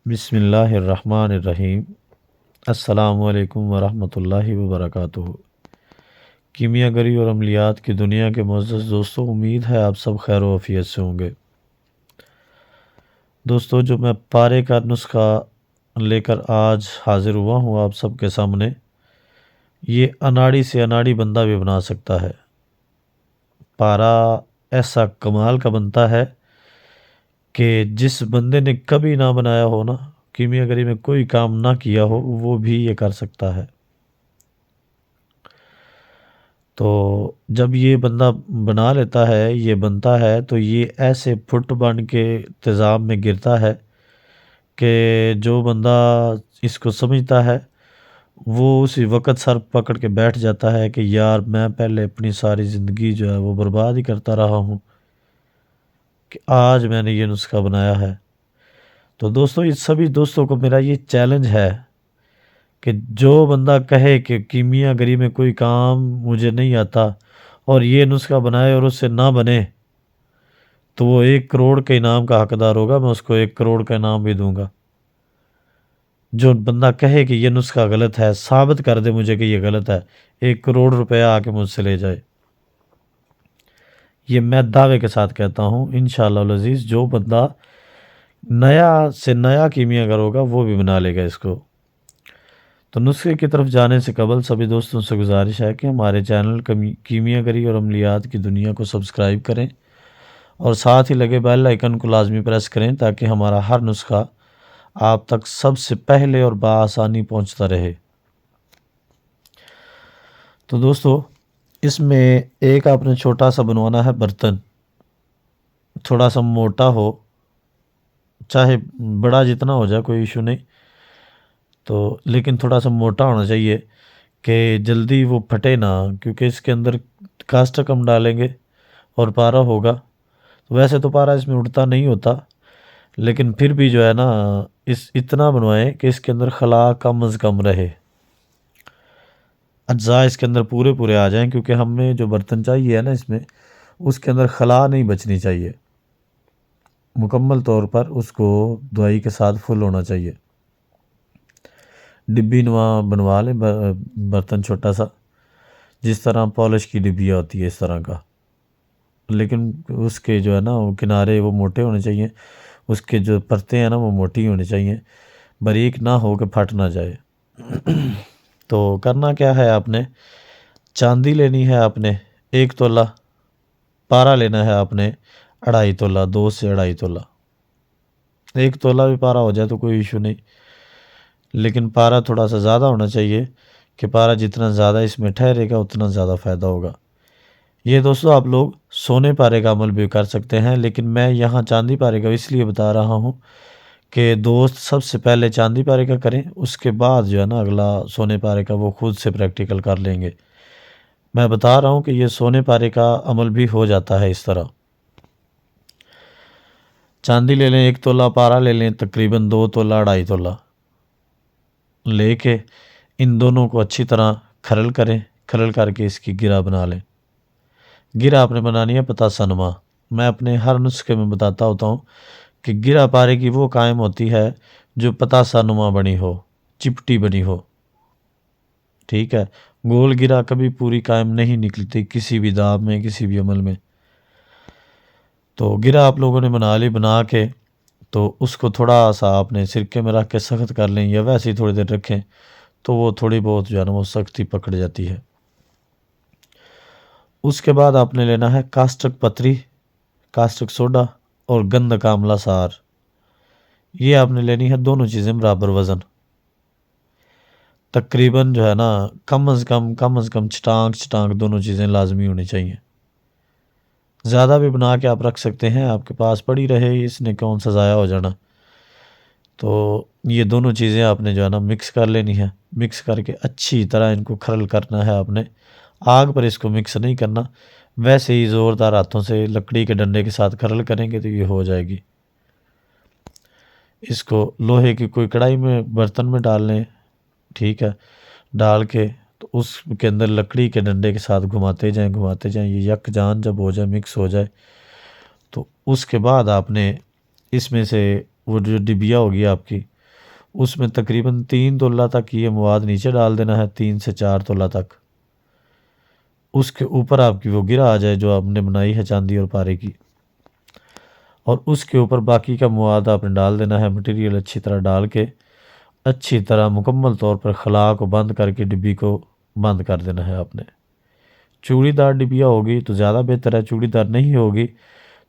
بسم اللہ الرحمن الرحیم۔ السلام علیکم ورحمۃ اللہ وبرکاتہ۔ کیمیا گری اور عملیات کی دنیا کے معزز دوستوں، امید ہے آپ سب خیر و عافیت سے ہوں گے۔ دوستوں، جو میں پارے کا نسخہ لے کر آج حاضر ہوا ہوں آپ سب کے سامنے، یہ اناڑی سے اناڑی بندہ بھی بنا سکتا ہے۔ پارا ایسا کمال کا بنتا ہے کہ جس بندے نے کبھی نہ بنایا ہو نا، کیمیا گری میں کوئی کام نہ کیا ہو، وہ بھی یہ کر سکتا ہے۔ تو جب یہ بندہ بنا لیتا ہے، یہ بنتا ہے، تو یہ ایسے فٹ بن کے تیزاب میں گرتا ہے کہ جو بندہ اس کو سمجھتا ہے وہ اسی وقت سر پکڑ کے بیٹھ جاتا ہے کہ یار میں پہلے اپنی ساری زندگی جو ہے وہ برباد ہی کرتا رہا ہوں کہ آج میں نے یہ نسخہ بنایا ہے۔ تو دوستوں، اس سبھی دوستوں کو میرا یہ چیلنج ہے کہ جو بندہ کہے کہ کیمیا گری میں کوئی کام مجھے نہیں آتا اور یہ نسخہ بنائے اور اس سے نہ بنے، تو وہ 1 کروڑ کے انعام کا حقدار ہوگا۔ میں اس کو 1 کروڑ کا انعام بھی دوں گا۔ جو بندہ کہے کہ یہ نسخہ غلط ہے، ثابت کر دے مجھے کہ یہ غلط ہے، 1 کروڑ روپیہ آ کے مجھ سے لے جائے۔ یہ میں دعوے کے ساتھ کہتا ہوں، انشاءاللہ العزیز جو بندہ نیا سے نیا کیمیا گر ہوگا وہ بھی بنا لے گا اس کو۔ تو نسخے کی طرف جانے سے قبل سبھی دوستوں سے گزارش ہے کہ ہمارے چینل کیمیا گری اور عملیات کی دنیا کو سبسکرائب کریں اور ساتھ ہی لگے بیل آئیکن کو لازمی پریس کریں تاکہ ہمارا ہر نسخہ آپ تک سب سے پہلے اور بآسانی پہنچتا رہے۔ تو دوستو، اس میں ایک آپ نے چھوٹا سا بنوانا ہے برتن، تھوڑا سا موٹا ہو، چاہے بڑا جتنا ہو جائے کوئی ایشو نہیں، تو لیکن تھوڑا سا موٹا ہونا چاہیے کہ جلدی وہ پھٹے نہ، کیونکہ اس کے اندر کاسٹک ہم ڈالیں گے اور پارا ہوگا۔ ویسے تو پارا اس میں اڑتا نہیں ہوتا، لیکن پھر بھی جو ہے نا، اتنا بنوائیں کہ اس کے اندر خلا کم از کم رہے، اجزاء اس کے اندر پورے پورے آ جائیں، کیونکہ ہمیں جو برتن چاہیے ہے نا اس میں، اس کے اندر خلا نہیں بچنی چاہیے، مکمل طور پر اس کو دوائی کے ساتھ فل ہونا چاہیے۔ ڈبی نما بنوا لیں برتن چھوٹا سا، جس طرح پالش کی ڈبیا ہوتی ہے اس طرح کا، لیکن اس کے جو ہے نا وہ کنارے وہ موٹے ہونے چاہیے، اس کے جو پرتیں ہیں نا وہ موٹی ہونی چاہیے، باریک نہ ہو کہ پھٹ نہ جائے۔ تو کرنا کیا ہے، آپ نے چاندی لینی ہے، آپ نے 1 تولہ، پارا لینا ہے آپ نے 2.5 تولہ، 2 سے 2.5 تولہ۔ 1 تولہ بھی پارا ہو جائے تو کوئی ایشو نہیں، لیکن پارا تھوڑا سا زیادہ ہونا چاہیے کہ پارا جتنا زیادہ اس میں ٹھہرے گا اتنا زیادہ فائدہ ہوگا۔ یہ دوستو آپ لوگ سونے پارے کا عمل بھی کر سکتے ہیں، لیکن میں یہاں چاندی پارے کا اس لیے بتا رہا ہوں کہ دوست سب سے پہلے چاندی پارے کا کریں، اس کے بعد جو ہے نا اگلا سونے پارے کا وہ خود سے پریکٹیکل کر لیں گے۔ میں بتا رہا ہوں کہ یہ سونے پارے کا عمل بھی ہو جاتا ہے اس طرح۔ چاندی لے لیں 1 تولہ، پارا لے لیں تقریباً 2 تولہ، 2.5 تولہ لے کے ان دونوں کو اچھی طرح کھرل کریں، کھرل کر کے اس کی گرہ بنا لیں۔ گرہ آپ نے بنانی ہے پتاسا نما۔ میں اپنے ہر نسخے میں بتاتا ہوتا ہوں کہ گرہ پارے کی وہ قائم ہوتی ہے جو پتاسا نما بنی ہو، چپٹی بنی ہو، ٹھیک ہے۔ گول گرہ کبھی پوری قائم نہیں نکلتی کسی بھی داب میں، کسی بھی عمل میں۔ تو گرہ آپ لوگوں نے بنا لی، بنا کے تو اس کو تھوڑا سا آپ نے سرکے میں رکھ کے سخت کر لیں، یا ویسے ہی تھوڑی دیر رکھیں تو وہ تھوڑی بہت جو ہے نا وہ سختی پکڑ جاتی ہے۔ اس کے بعد آپ نے لینا ہے کاسٹک پتری، کاسٹک سوڈا اور گند کا آملہ سار۔ یہ آپ نے لینی ہے دونوں چیزیں برابر وزن، تقریباً جو ہے نا کم از کم چٹانک دونوں چیزیں لازمی ہونی چاہیے۔ زیادہ بھی بنا کے آپ رکھ سکتے ہیں، آپ کے پاس پڑی رہے، اس نے کون سا ضائع ہو جانا۔ تو یہ دونوں چیزیں آپ نے جو ہے نا مکس کر لینی ہے، مکس کر کے اچھی طرح ان کو کھرل کرنا ہے۔ آپ نے آگ پر اس کو مکس نہیں کرنا، ویسے ہی زوردار ہاتھوں سے لکڑی کے ڈنڈے کے ساتھ کھرل کریں گے تو یہ ہو جائے گی۔ اس کو لوہے کی کوئی کڑھائی میں برتن میں ڈال لیں، ٹھیک ہے، ڈال کے تو اس کے اندر لکڑی کے ڈنڈے کے ساتھ گھماتے جائیں، یہ یک جان جب ہو جائے، مکس ہو جائے، تو اس کے بعد آپ نے اس میں سے وہ جو ڈبیا ہوگی آپ کی اس میں تقریباً 3 تولہ تک یہ مواد نیچے ڈال دینا ہے، 3 سے 4 تولہ تک۔ اس کے اوپر آپ کی وہ گرہ آ جائے جو آپ نے بنائی ہے چاندی اور پارے کی، اور اس کے اوپر باقی کا مواد آپ نے ڈال دینا ہے، مٹیریل اچھی طرح ڈال کے اچھی طرح مکمل طور پر خلا کو بند کر کے ڈبی کو بند کر دینا ہے آپ نے۔ چوڑی دار ڈبیا ہوگی تو زیادہ بہتر ہے، چوڑی دار نہیں ہوگی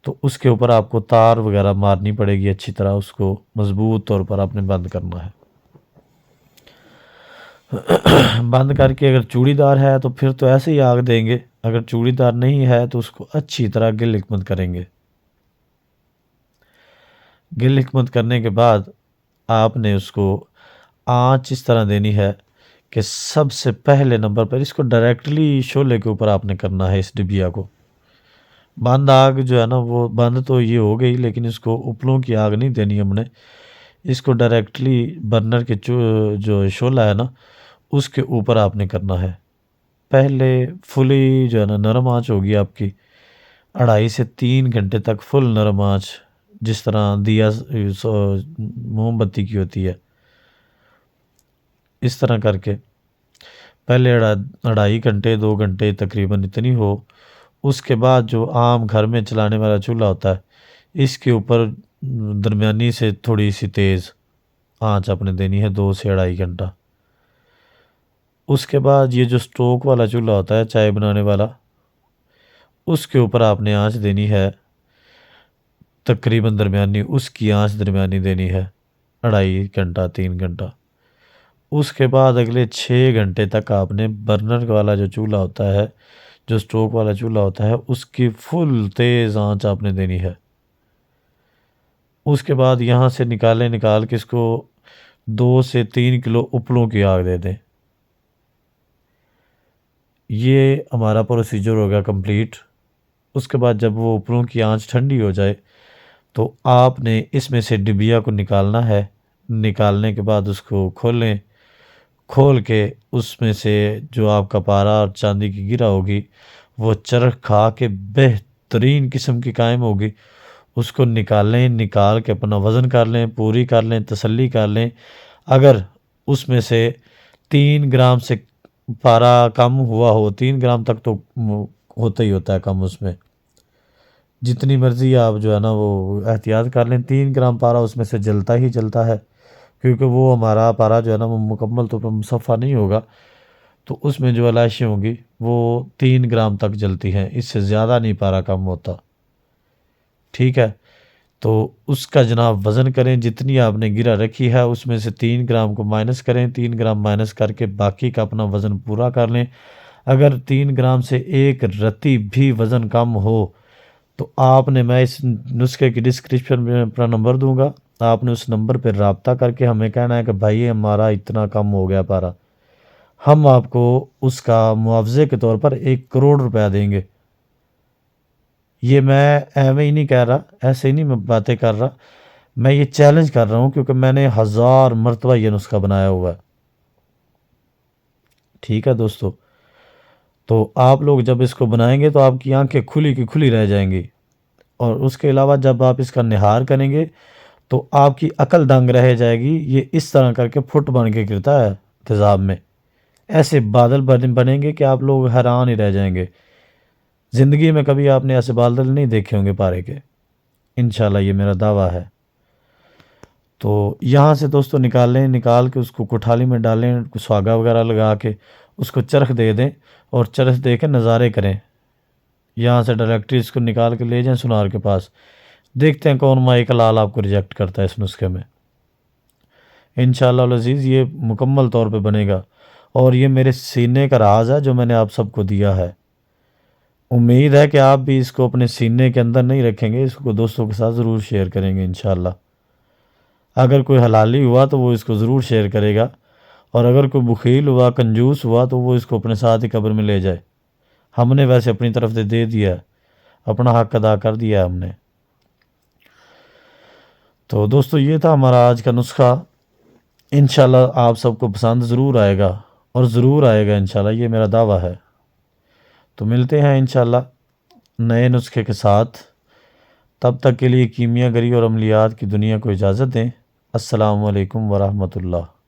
تو اس کے اوپر آپ کو تار وغیرہ مارنی پڑے گی، اچھی طرح اس کو مضبوط طور پر آپ نے بند کرنا ہے۔ بند کر کے اگر چوڑی دار ہے تو پھر تو ایسے ہی آگ دیں گے، اگر چوڑی دار نہیں ہے تو اس کو اچھی طرح گل حکمت کریں گے۔ گل حکمت کرنے کے بعد آپ نے اس کو آنچ اس طرح دینی ہے کہ سب سے پہلے نمبر پر اس کو ڈائریکٹلی شعلے کے اوپر آپ نے کرنا ہے، اس ڈبیا کو۔ بند آگ جو ہے نا وہ بند تو یہ ہو گئی، لیکن اس کو اوپلوں کی آگ نہیں دینی ہم نے، اس کو ڈائریکٹلی برنر کے جو شعلہ ہے نا اس کے اوپر آپ نے کرنا ہے۔ پہلے فلی جو ہے نا نرم آنچ ہوگی آپ کی 2.5 سے 3 گھنٹے تک، فل نرم آنچ، جس طرح دیا موم بتی کی ہوتی ہے، اس طرح کر کے پہلے 2.5 گھنٹے 2 گھنٹے تقریباً اتنی ہو۔ اس کے بعد جو عام گھر میں چلانے والا چولہا ہوتا ہے اس کے اوپر درمیانی سے تھوڑی سی تیز آنچ آپ نے دینی ہے 2 سے 2.5 گھنٹہ۔ اس کے بعد یہ جو سٹوک والا چولہا ہوتا ہے چائے بنانے والا، اس کے اوپر آپ نے آنچ دینی ہے تقریباً درمیانی، اس کی آنچ درمیانی دینی ہے 2.5 گھنٹہ 3 گھنٹہ۔ اس کے بعد اگلے 6 گھنٹے تک آپ نے برنر والا جو چولہا ہوتا ہے، جو سٹوک والا چولہا ہوتا ہے، اس کی فل تیز آنچ آپ نے دینی ہے۔ اس کے بعد یہاں سے نکال کے اس کو 2 سے 3 کلو اپلوں کی آگ دے دیں۔ یہ ہمارا پروسیجر ہوگا کمپلیٹ۔ اس کے بعد جب وہ اپلوں کی آنچ ٹھنڈی ہو جائے تو آپ نے اس میں سے ڈبیا کو نکالنا ہے۔ نکالنے کے بعد اس کو کھولیں، کھول کے اس میں سے جو آپ کا پارا اور چاندی کی گرہ ہوگی وہ چرخ کھا کے بہترین قسم کی قائم ہوگی، اس کو نکالیں، نکال کے اپنا وزن کر لیں، پوری کر لیں، تسلی کر لیں۔ اگر اس میں سے 3 گرام سے پارا کم ہوا ہو، 3 گرام تک تو ہوتا ہی ہوتا ہے کم، اس میں جتنی مرضی آپ جو ہے نا وہ احتیاط کر لیں، 3 گرام پارا اس میں سے جلتا ہی جلتا ہے، کیونکہ وہ ہمارا پارا جو ہے نا وہ مکمل طور پر مصفہ نہیں ہوگا، تو اس میں جو علائشیں ہوں گی وہ 3 گرام تک جلتی ہیں، اس سے زیادہ نہیں پارا کم ہوتا۔ ٹھیک ہے، تو اس کا جناب وزن کریں، جتنی آپ نے گرہ رکھی ہے اس میں سے 3 گرام کو مائنس کریں، 3 گرام مائنس کر کے باقی کا اپنا وزن پورا کر لیں۔ اگر 3 گرام سے 1 رتی بھی وزن کم ہو تو آپ نے، میں اس نسخے کی ڈسکرپشن میں اپنا نمبر دوں گا، آپ نے اس نمبر پہ رابطہ کر کے ہمیں کہنا ہے کہ بھائی ہمارا اتنا کم ہو گیا پارا، ہم آپ کو اس کا معاوضے کے طور پر 1 کروڑ روپیہ دیں گے۔ یہ میں ایویں ہی نہیں کہہ رہا، ایسے ہی نہیں میں باتیں کر رہا، میں یہ چیلنج کر رہا ہوں، کیونکہ میں نے 1000 مرتبہ یہ نسخہ بنایا ہوا ہے۔ ٹھیک ہے دوستو، تو آپ لوگ جب اس کو بنائیں گے تو آپ کی آنکھیں کھلی کی کھلی رہ جائیں گی، اور اس کے علاوہ جب آپ اس کا نہار کریں گے تو آپ کی عقل دنگ رہ جائے گی۔ یہ اس طرح کر کے فٹ بن کے گرتا ہے تیزاب میں، ایسے بادل بنیں گے کہ آپ لوگ حیران ہی رہ جائیں گے۔ زندگی میں کبھی آپ نے ایسے بادل نہیں دیکھے ہوں گے پارے کے، انشاءاللہ یہ میرا دعویٰ ہے۔ تو یہاں سے دوستو نکال کے اس کو کٹھالی میں ڈالیں، سواگا وغیرہ لگا کے اس کو چرخ دے دیں، اور چرخ دے کے نظارے کریں۔ یہاں سے ڈائریکٹری اس کو نکال کے لے جائیں سنار کے پاس، دیکھتے ہیں کون مائی کا لال آپ کو ریجیکٹ کرتا ہے اس نسخے میں۔ انشاءاللہ العزیز یہ مکمل طور پہ بنے گا، اور یہ میرے سینے کا راز ہے جو میں نے آپ سب کو دیا ہے۔ امید ہے کہ آپ بھی اس کو اپنے سینے کے اندر نہیں رکھیں گے، اس کو دوستوں کے ساتھ ضرور شیئر کریں گے انشاءاللہ۔ اگر کوئی حلالی ہوا تو وہ اس کو ضرور شیئر کرے گا، اور اگر کوئی بخیل ہوا، کنجوس ہوا، تو وہ اس کو اپنے ساتھ ہی قبر میں لے جائے۔ ہم نے ویسے اپنی طرف سے دے دیا ہے، اپنا حق ادا کر دیا ہے ہم نے۔ تو دوستو یہ تھا ہمارا آج کا نسخہ، انشاءاللہ آپ سب کو پسند ضرور آئے گا، اور ضرور آئے گا انشاءاللہ، یہ میرا دعویٰ ہے۔ تو ملتے ہیں انشاءاللہ نئے نسخے کے ساتھ، تب تک کے لیے کیمیا گری اور عملیات کی دنیا کو اجازت دیں۔ السلام علیکم ورحمۃ اللہ۔